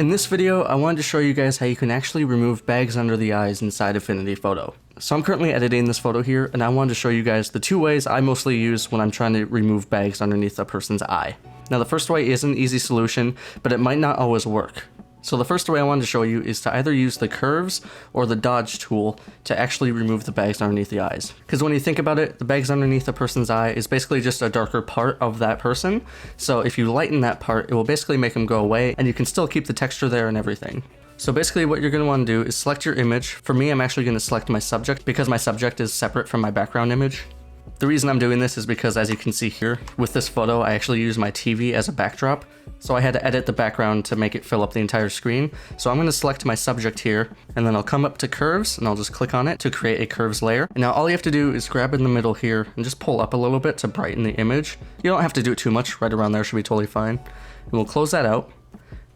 In this video, I wanted to show you guys how you can actually remove bags under the eyes inside Affinity Photo. So I'm currently editing this photo here, and I wanted to show you guys the two ways I mostly use when I'm trying to remove bags underneath a person's eye. Now the first way is an easy solution, but it might not always work. So the first way I wanted to show you is to either use the curves or the dodge tool to actually remove the bags underneath the eyes. Because when you think about it, the bags underneath a person's eye is basically just a darker part of that person. So if you lighten that part, it will basically make them go away, and you can still keep the texture there and everything. So basically what you're going to want to do is select your image. For me, I'm actually going to select my subject because my subject is separate from my background image. The reason I'm doing this is because, as you can see here, with this photo, I actually use my TV as a backdrop. So I had to edit the background to make it fill up the entire screen. So I'm going to select my subject here, and then I'll come up to curves, and I'll just click on it to create a curves layer. And now all you have to do is grab in the middle here and just pull up a little bit to brighten the image. You don't have to do it too much, right around there should be totally fine. And we'll close that out.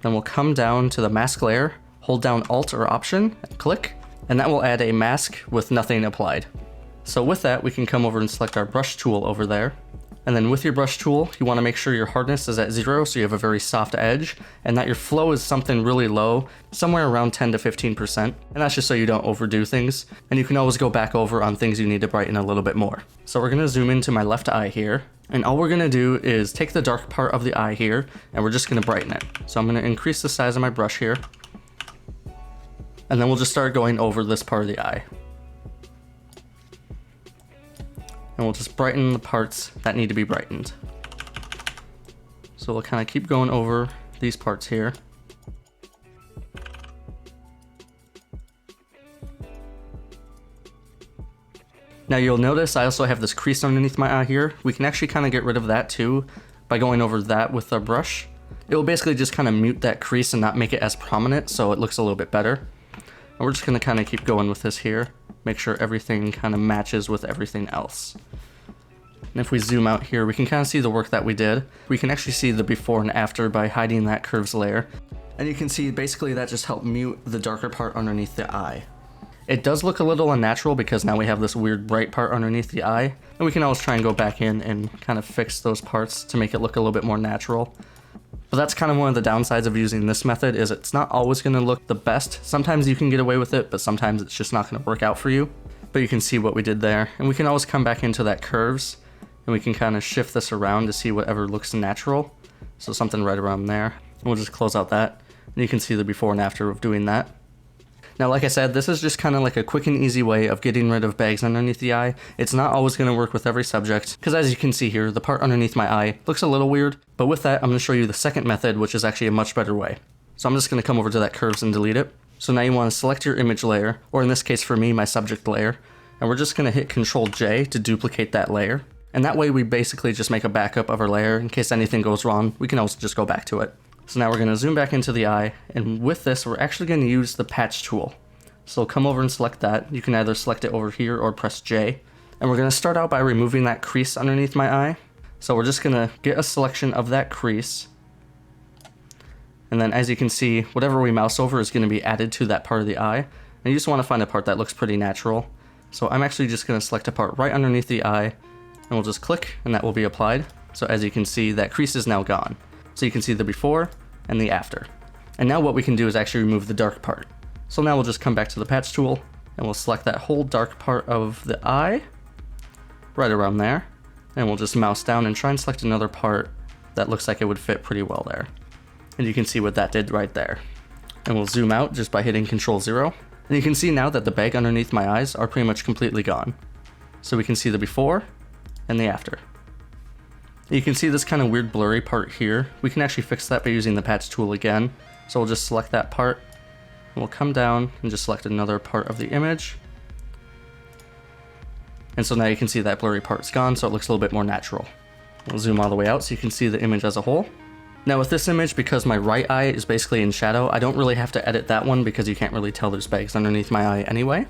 Then we'll come down to the mask layer, hold down Alt or Option, and click, and that will add a mask with nothing applied. So with that, we can come over and select our brush tool over there. And then with your brush tool, you want to make sure your hardness is at 0 so you have a very soft edge, and that your flow is something really low, somewhere around 10 to 15%. And that's just so you don't overdo things. And you can always go back over on things you need to brighten a little bit more. So we're going to zoom into my left eye here. And all we're going to do is take the dark part of the eye here, and we're just going to brighten it. So I'm going to increase the size of my brush here. And then we'll just start going over this part of the eye. And we'll just brighten the parts that need to be brightened. So we'll kind of keep going over these parts here. Now you'll notice I also have this crease underneath my eye here. We can actually kind of get rid of that too by going over that with a brush. It will basically just kind of mute that crease and not make it as prominent so it looks a little bit better. And we're just going to kind of keep going with this here. Make sure everything kind of matches with everything else. And if we zoom out here, we can kind of see the work that we did. We can actually see the before and after by hiding that curves layer. And you can see basically that just helped mute the darker part underneath the eye. It does look a little unnatural because now we have this weird bright part underneath the eye. And we can always try and go back in and kind of fix those parts to make it look a little bit more natural. But that's kind of one of the downsides of using this method, is it's not always going to look the best. Sometimes you can get away with it, but sometimes it's just not going to work out for you. But you can see what we did there. And we can always come back into that curves, and we can kind of shift this around to see whatever looks natural. So something right around there. And we'll just close out that. And you can see the before and after of doing that. Now, like I said, this is just kind of like a quick and easy way of getting rid of bags underneath the eye. It's not always going to work with every subject, because as you can see here, the part underneath my eye looks a little weird. But with that, I'm going to show you the second method, which is actually a much better way. So I'm just going to come over to that curves and delete it. So now you want to select your image layer, or in this case for me, my subject layer. And we're just going to hit Ctrl-J to duplicate that layer. And that way we basically just make a backup of our layer. In case anything goes wrong, we can always just go back to it. So now we're going to zoom back into the eye. And with this, we're actually going to use the patch tool. So come over and select that. You can either select it over here or press J. And we're going to start out by removing that crease underneath my eye. So we're just going to get a selection of that crease. And then as you can see, whatever we mouse over is going to be added to that part of the eye. And you just want to find a part that looks pretty natural. So I'm actually just going to select a part right underneath the eye. And we'll just click, and that will be applied. So as you can see, that crease is now gone. So you can see the before and the after. And now what we can do is actually remove the dark part. So now we'll just come back to the patch tool, and we'll select that whole dark part of the eye, right around there, and we'll just mouse down and try and select another part that looks like it would fit pretty well there. And you can see what that did right there. And we'll zoom out just by hitting Ctrl-0, and you can see now that the bag underneath my eyes are pretty much completely gone. So we can see the before and the after. You can see this kind of weird blurry part here. We can actually fix that by using the patch tool again. So we'll just select that part. We'll come down and just select another part of the image. And so now you can see that blurry part's gone, so it looks a little bit more natural. We'll zoom all the way out so you can see the image as a whole. Now with this image, because my right eye is basically in shadow, I don't really have to edit that one because you can't really tell there's bags underneath my eye anyway.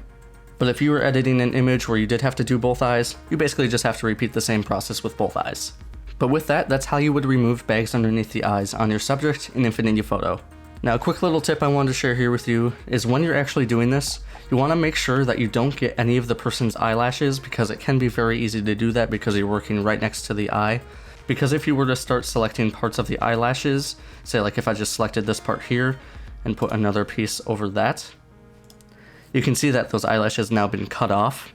But if you were editing an image where you did have to do both eyes, you basically just have to repeat the same process with both eyes. But with that, that's how you would remove bags underneath the eyes on your subject in Affinity Photo. Now, a quick little tip I wanted to share here with you is when you're actually doing this, you want to make sure that you don't get any of the person's eyelashes, because it can be very easy to do that because you're working right next to the eye. Because if you were to start selecting parts of the eyelashes, say like if I just selected this part here, and put another piece over that. You can see that those eyelashes now been cut off.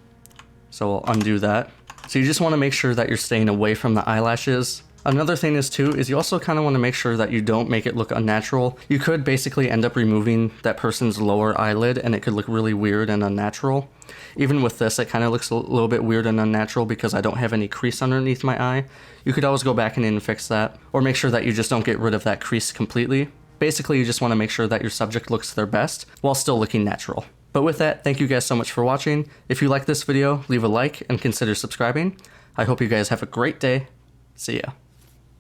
So we'll undo that. So you just want to make sure that you're staying away from the eyelashes. Another thing is too, is you also kind of want to make sure that you don't make it look unnatural. You could basically end up removing that person's lower eyelid and it could look really weird and unnatural. Even with this, it kind of looks a little bit weird and unnatural because I don't have any crease underneath my eye. You could always go back in and fix that, or make sure that you just don't get rid of that crease completely. Basically, you just want to make sure that your subject looks their best while still looking natural. But with that, thank you guys so much for watching. If you like this video, leave a like and consider subscribing. I hope you guys have a great day. See ya.